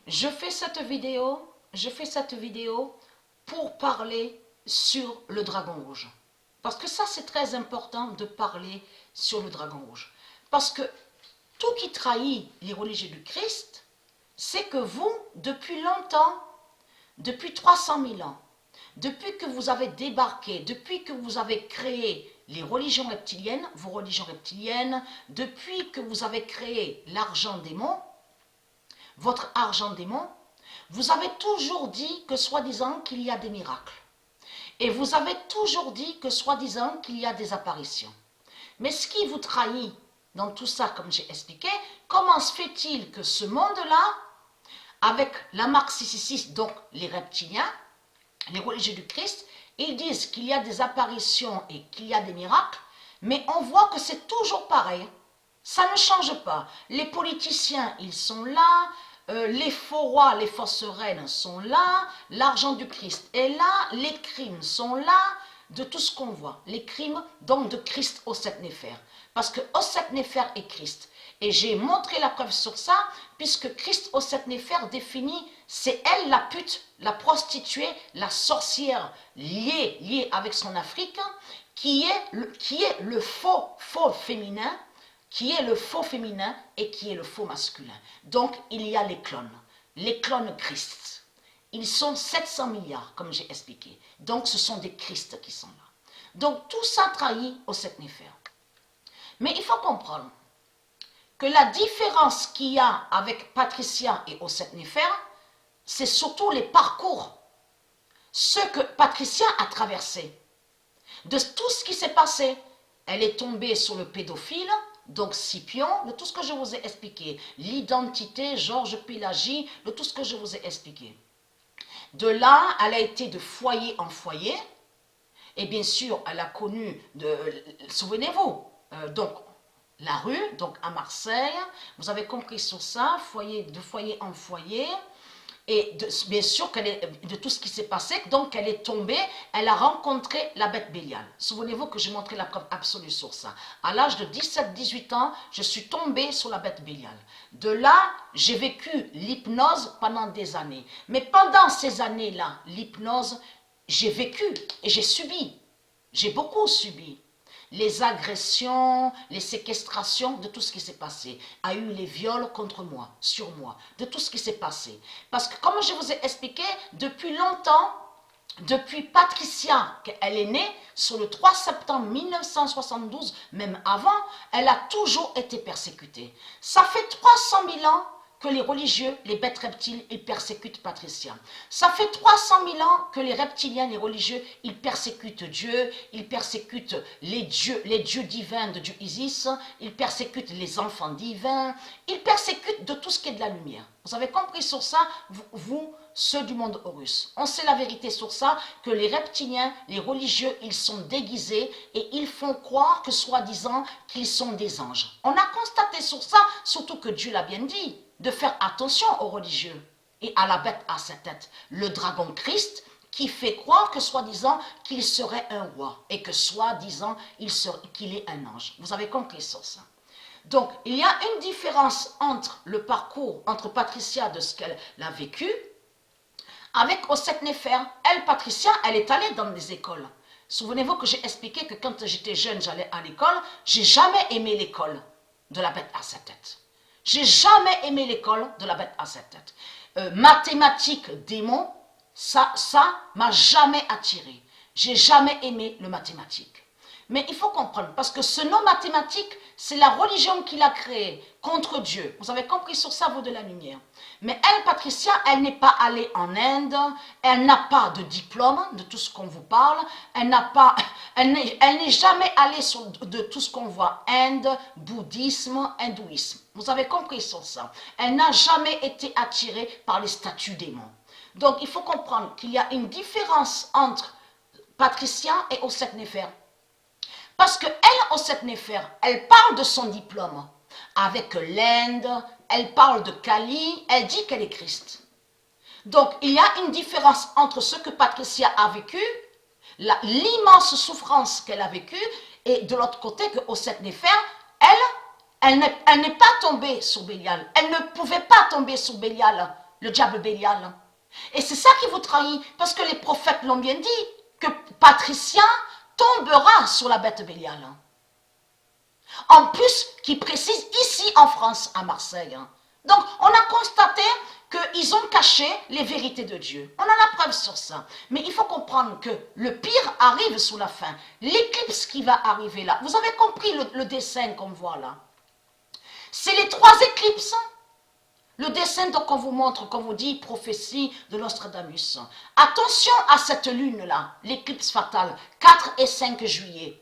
Je fais cette vidéo pour parler sur le dragon rouge. Parce que ça, c'est très important de parler sur le dragon rouge. Parce que tout qui trahit les religieux du Christ, c'est que vous, depuis longtemps, depuis 300 000 ans, depuis que vous avez débarqué, depuis que vous avez créé les religions reptiliennes, vos religions reptiliennes, depuis que vous avez créé l'argent démon, votre argent démon, vous avez toujours dit que soi-disant qu'il y a des miracles. Et vous avez toujours dit que soi-disant qu'il y a des apparitions. Mais ce qui vous trahit dans tout ça, comme j'ai expliqué, comment se fait-il que ce monde-là, avec la marque 666, donc les reptiliens, les religieux du Christ, ils disent qu'il y a des apparitions et qu'il y a des miracles, mais on voit que c'est toujours pareil. Ça ne change pas. Les politiciens, ils sont là, les faux rois, les fausses reines sont là, l'argent du Christ est là, les crimes sont là, de tout ce qu'on voit. Les crimes, donc de Christ au sept Néphère. Parce que au sept Néphère est Christ. Et j'ai montré la preuve sur ça, puisque Christ au sept Néphère définit, c'est elle la pute, la prostituée, la sorcière liée avec son Afrique, qui est le faux féminin, qui est le faux féminin et qui est le faux masculin. Donc, il y a les clones Christ. Ils sont 700 milliards, comme j'ai expliqué. Donc, ce sont des Christ qui sont là. Donc, tout ça trahit au sept Néphère. Mais il faut comprendre que la différence qu'il y a avec Patricia et au sept Néphère, c'est surtout les parcours. Ce que Patricia a traversé. De tout ce qui s'est passé. Elle est tombée sur le pédophile, donc Scipion, de tout ce que je vous ai expliqué. L'identité, Georges Pélagie, de tout ce que je vous ai expliqué. De là, elle a été de foyer en foyer. Et bien sûr, elle a connu, souvenez-vous, donc la rue, donc à Marseille. Vous avez compris sur ça, de foyer en foyer. Et bien sûr, de tout ce qui s'est passé, donc elle est tombée, elle a rencontré la bête Bélial. Souvenez-vous que j'ai montré la preuve absolue sur ça. À l'âge de 17-18 ans, je suis tombée sur la bête Bélial. De là, j'ai vécu l'hypnose pendant des années. Mais pendant ces années-là, l'hypnose, j'ai vécu et j'ai subi. J'ai beaucoup subi. Les agressions, les séquestrations, de tout ce qui s'est passé. A eu les viols contre moi, sur moi, de tout ce qui s'est passé. Parce que comme je vous ai expliqué, depuis longtemps, depuis Patricia, qu'elle est née, sur le 3 septembre 1972, même avant, elle a toujours été persécutée. Ça fait 300 000 ans que les religieux, les bêtes reptiles, ils persécutent Patricia. Ça fait 300 000 ans que les reptiliens, les religieux, ils persécutent Dieu, ils persécutent les dieux divins de Dieu Isis, ils persécutent les enfants divins, ils persécutent de tout ce qui est de la lumière. Vous avez compris sur ça, vous ceux du monde Horus. On sait la vérité sur ça, que les reptiliens, les religieux, ils sont déguisés et ils font croire que soi-disant qu'ils sont des anges. On a constaté sur ça, surtout que Dieu l'a bien dit, de faire attention aux religieux et à la bête à sa tête, le dragon Christ, qui fait croire que soi-disant qu'il serait un roi et que soi-disant qu'il est un ange. Vous avez compris sur ça. Donc, il y a une différence entre le parcours, entre Patricia de ce qu'elle a vécu, avec au sept Néphère. Elle, Patricia, elle est allée dans des écoles. Souvenez-vous que j'ai expliqué que quand j'étais jeune, j'allais à l'école. J'ai jamais aimé l'école de la bête à sa tête. J'ai jamais aimé l'école de la bête à sa tête. Mathématiques, démons, ça m'a jamais attiré. J'ai jamais aimé le mathématique. Mais il faut comprendre, parce que ce nom mathématique, c'est la religion qu'il a créée contre Dieu. Vous avez compris sur ça, vous de la lumière. Mais elle, Patricia, elle n'est pas allée en Inde, elle n'a pas de diplôme de tout ce qu'on vous parle, elle n'est jamais allée sur de tout ce qu'on voit, Inde, bouddhisme, hindouisme. Vous avez compris sur ça. Elle n'a jamais été attirée par les statues démons. Donc, il faut comprendre qu'il y a une différence entre Patricia et au sept Néphère. Parce qu'elle, au sept Néphère, elle parle de son diplôme. Avec l'Inde, elle parle de Kali, elle dit qu'elle est Christ. Donc, il y a une différence entre ce que Patricia a vécu, l'immense souffrance qu'elle a vécue, et de l'autre côté, qu'au sept Néphère, elle n'est pas tombée sur Bélial. Elle ne pouvait pas tomber sur Bélial, le diable Bélial. Et c'est ça qui vous trahit, parce que les prophètes l'ont bien dit, que Patricia tombera sur la bête Bélial. En plus, qui précise ici en France, à Marseille. Donc, on a constaté qu'ils ont caché les vérités de Dieu. On a la preuve sur ça. Mais il faut comprendre que le pire arrive sous la fin. L'éclipse qui va arriver là. Vous avez compris le dessin qu'on voit là. C'est les 3 éclipses. Le dessin donc qu'on vous montre, qu'on vous dit, prophétie de Nostradamus. Attention à cette lune-là, l'éclipse fatale, 4 et 5 juillet.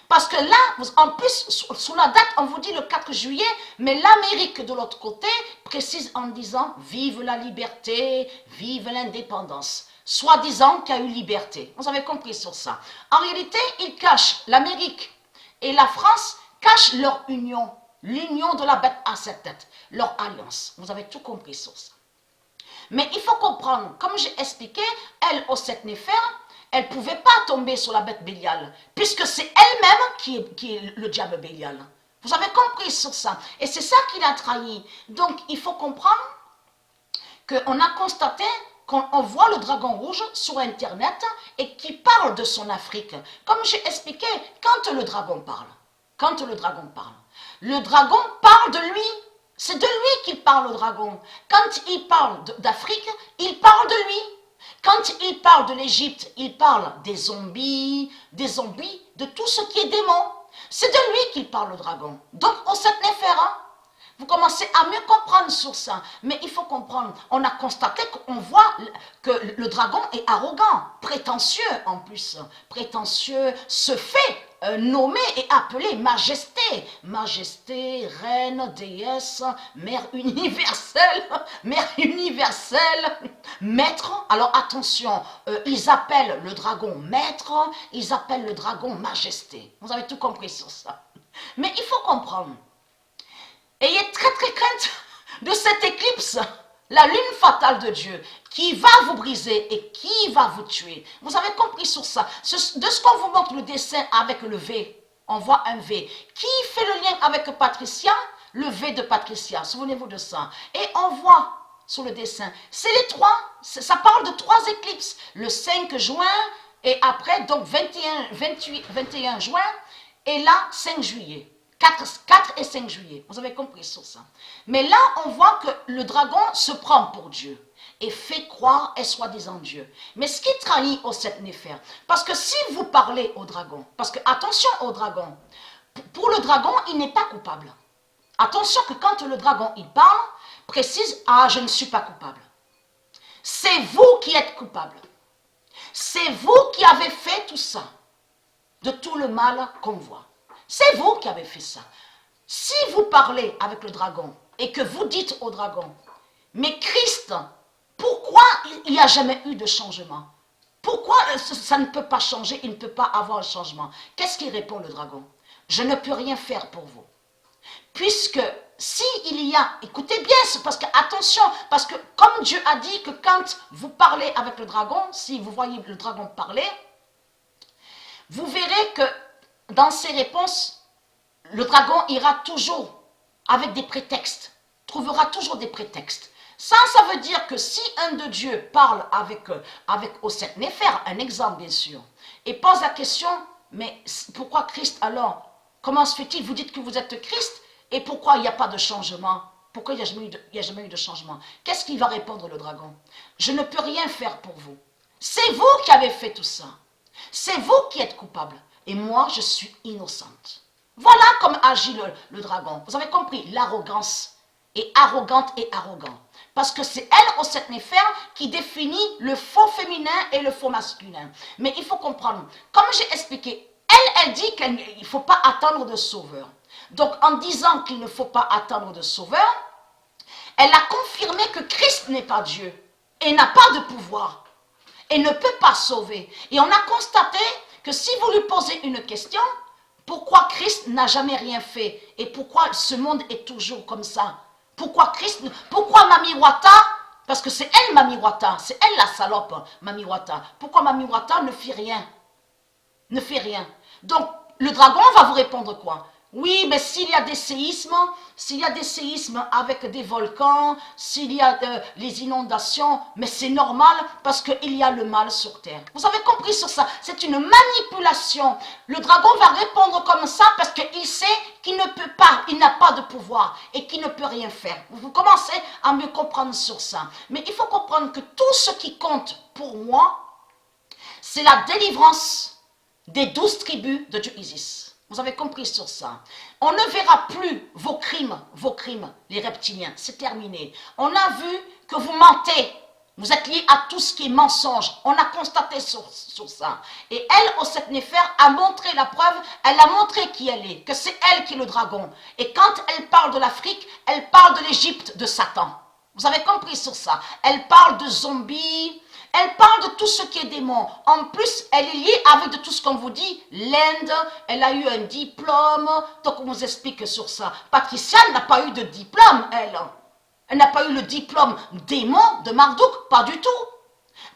Parce que là, en plus, sous la date, on vous dit le 4 juillet, mais l'Amérique de l'autre côté précise en disant « Vive la liberté, vive l'indépendance ». Soi-disant qu'il y a eu liberté. Vous avez compris sur ça. En réalité, ils cachent, l'Amérique et la France cachent leur union. L'union de la bête à 7 têtes. Leur alliance. Vous avez tout compris sur ça. Mais il faut comprendre, comme j'ai expliqué, elle, au 7 néphères, elle ne pouvait pas tomber sur la bête Bélial, puisque c'est elle-même qui est le diable Bélial. Vous avez compris sur ça. Et c'est ça qui l'a trahi. Donc, il faut comprendre qu'on a constaté qu'on voit le dragon rouge sur Internet et qui parle de son Afrique. Comme j'ai expliqué, quand le dragon parle, le dragon parle de lui. C'est de lui qu'il parle, le dragon. Quand il parle d'Afrique, il parle de lui. Quand il parle de l'Égypte, il parle des zombies, de tout ce qui est démon. C'est de lui qu'il parle, le dragon. Donc, au 7 néphères, vous commencez à mieux comprendre sur ça. Mais il faut comprendre, on a constaté qu'on voit que le dragon est arrogant, prétentieux en plus. Prétentieux, se fait nommer et appeler majesté. Majesté, reine, déesse, mère universelle, maître. Alors attention, ils appellent le dragon maître, ils appellent le dragon majesté. Vous avez tout compris sur ça. Mais il faut comprendre. Ayez très crainte de cette éclipse, la lune fatale de Dieu, qui va vous briser et qui va vous tuer. Vous avez compris sur ça. De ce qu'on vous montre le dessin avec le V, on voit un V. Qui fait le lien avec Patricia? Le V de Patricia, souvenez-vous de ça. Et on voit sur le dessin, c'est les 3, ça parle de 3 éclipses. Le 5 juin et après, donc 21 juin et là 5 juillet. 4 et 5 juillet, vous avez compris sur ça. Mais là, on voit que le dragon se prend pour Dieu et fait croire est soi-disant Dieu. Mais ce qui trahit au 7 néphères, parce que si vous parlez au dragon, parce que attention au dragon, pour le dragon, il n'est pas coupable. Attention que quand le dragon, il parle, précise, ah, je ne suis pas coupable. C'est vous qui êtes coupable. C'est vous qui avez fait tout ça, de tout le mal qu'on voit. C'est vous qui avez fait ça. Si vous parlez avec le dragon et que vous dites au dragon, mais Christ, pourquoi il n'y a jamais eu de changement? Pourquoi ça ne peut pas changer, il ne peut pas avoir le changement? Qu'est-ce qu'il répond le dragon? Je ne peux rien faire pour vous. Puisque s'il y a, écoutez bien, parce que attention, parce que comme Dieu a dit que quand vous parlez avec le dragon, si vous voyez le dragon parler, vous verrez que dans ses réponses, le dragon ira toujours avec des prétextes, trouvera toujours des prétextes. Ça veut dire que si un de Dieu parle avec au 7 néphères, un exemple bien sûr, et pose la question, mais pourquoi Christ alors? Comment se fait-il? Vous dites que vous êtes Christ, et pourquoi il n'y a pas de changement? Pourquoi il n'y a jamais eu de changement? Qu'est-ce qu'il va répondre le dragon? Je ne peux rien faire pour vous. C'est vous qui avez fait tout ça. C'est vous qui êtes coupable. Et moi, je suis innocente. Voilà comme agit le dragon. Vous avez compris, l'arrogance est arrogante et arrogant. Parce que c'est elle, au 7 néphères, qui définit le faux féminin et le faux masculin. Mais il faut comprendre, comme j'ai expliqué, elle dit qu'il ne faut pas attendre de sauveur. Donc, en disant qu'il ne faut pas attendre de sauveur, elle a confirmé que Christ n'est pas Dieu et n'a pas de pouvoir et ne peut pas sauver. Et on a constaté que si vous lui posez une question, pourquoi Christ n'a jamais rien fait et pourquoi ce monde est toujours comme ça? Pourquoi Mami Wata? Parce que c'est elle Mami Wata, c'est elle la salope Mami Wata. Pourquoi Mami Wata ne fait rien? Ne fait rien. Donc le dragon va vous répondre quoi? Oui, mais s'il y a des séismes avec des volcans, s'il y a les inondations, mais c'est normal parce qu'il y a le mal sur terre. Vous avez compris sur ça? C'est une manipulation. Le dragon va répondre comme ça parce qu'il sait qu'il ne peut pas, il n'a pas de pouvoir et qu'il ne peut rien faire. Vous commencez à me comprendre sur ça. Mais il faut comprendre que tout ce qui compte pour moi, c'est la délivrance des 12 tribus de Dieu Isis. Vous avez compris sur ça. On ne verra plus vos crimes, les reptiliens. C'est terminé. On a vu que vous mentez. Vous êtes liés à tout ce qui est mensonge. On a constaté sur ça. Et elle, au sept Néfer, a montré la preuve. Elle a montré qui elle est, que c'est elle qui est le dragon. Et quand elle parle de l'Afrique, elle parle de l'Égypte, de Satan. Vous avez compris sur ça. Elle parle de zombies. Elle parle de tout ce qui est démon. En plus, elle est liée avec de tout ce qu'on vous dit. L'Inde, elle a eu un diplôme. Donc, on vous explique sur ça. Patricia n'a pas eu de diplôme, elle. Elle n'a pas eu le diplôme démon de Marduk, pas du tout.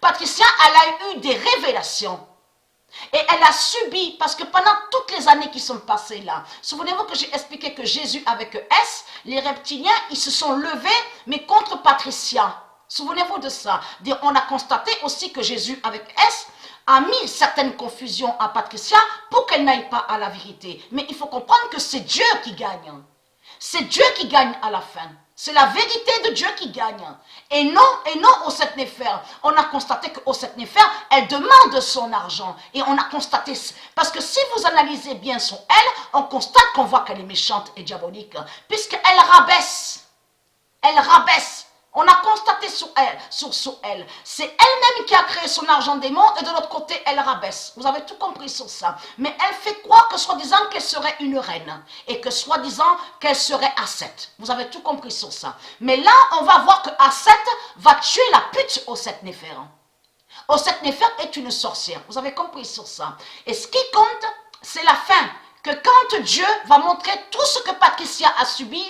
Patricia, elle a eu des révélations. Et elle a subi, parce que pendant toutes les années qui sont passées là, souvenez-vous que j'ai expliqué que Jésus avec S, les reptiliens, ils se sont levés, mais contre Patricia. Souvenez-vous de ça. On a constaté aussi que Jésus, avec S, a mis certaines confusions à Patricia pour qu'elle n'aille pas à la vérité. Mais il faut comprendre que c'est Dieu qui gagne. C'est Dieu qui gagne à la fin. C'est la vérité de Dieu qui gagne. Et non au sept Néfer. On a constaté qu'au sept Néfer, elle demande son argent. Et on a constaté, parce que si vous analysez bien sur elle, on constate qu'on voit qu'elle est méchante et diabolique. Puisqu'elle rabaisse. Elle rabaisse. On a constaté sur elle. C'est elle-même qui a créé son argent démon et de l'autre côté, elle rabaisse. Vous avez tout compris sur ça. Mais elle fait croire que soi-disant qu'elle serait une reine et que soi-disant qu'elle serait Aset. Vous avez tout compris sur ça. Mais là, on va voir que Aset va tuer la pute au sept Néfer. Au sept Néfer est une sorcière. Vous avez compris sur ça. Et ce qui compte, c'est la fin. Que quand Dieu va montrer tout ce que Patricia a subi,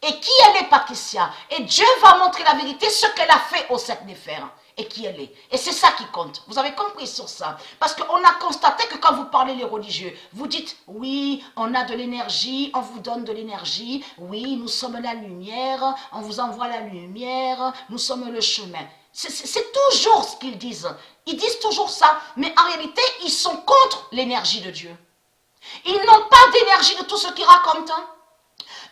et qui elle est, Patricia. Et Dieu va montrer la vérité, ce qu'elle a fait au sept Néfer. Et qui elle est. Et c'est ça qui compte. Vous avez compris sur ça. Parce qu'on a constaté que quand vous parlez les religieux, vous dites, oui, on a de l'énergie, on vous donne de l'énergie. Oui, nous sommes la lumière, on vous envoie la lumière, nous sommes le chemin. C'est toujours ce qu'ils disent. Ils disent toujours ça. Mais en réalité, ils sont contre l'énergie de Dieu. Ils n'ont pas d'énergie de tout ce qu'ils racontent.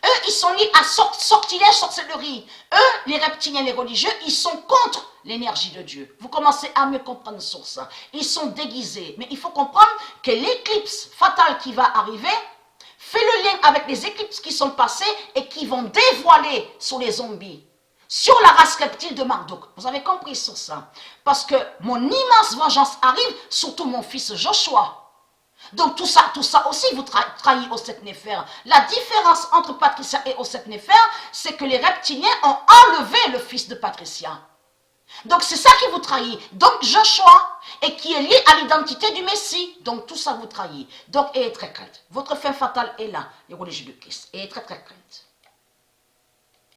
Eux, ils sont liés à sortilège, sorcellerie. Eux, les reptiliens, les religieux, ils sont contre l'énergie de Dieu. Vous commencez à me comprendre sur ça. Ils sont déguisés. Mais il faut comprendre que l'éclipse fatale qui va arriver fait le lien avec les éclipses qui sont passées et qui vont dévoiler sur les zombies, sur la race reptile de Marduk. Vous avez compris sur ça. Parce que mon immense vengeance arrive, surtout mon fils Joshua. Donc tout ça aussi vous trahit au sept Néfer. La différence entre Patricia et au sept Néfer, c'est que les reptiliens ont enlevé le fils de Patricia. Donc c'est ça qui vous trahit. Donc Joshua, et qui est lié à l'identité du Messie. Donc tout ça vous trahit. Donc ayez très crainte. Votre fin fatale est là, les religieux de Christ. Ayez très très crainte.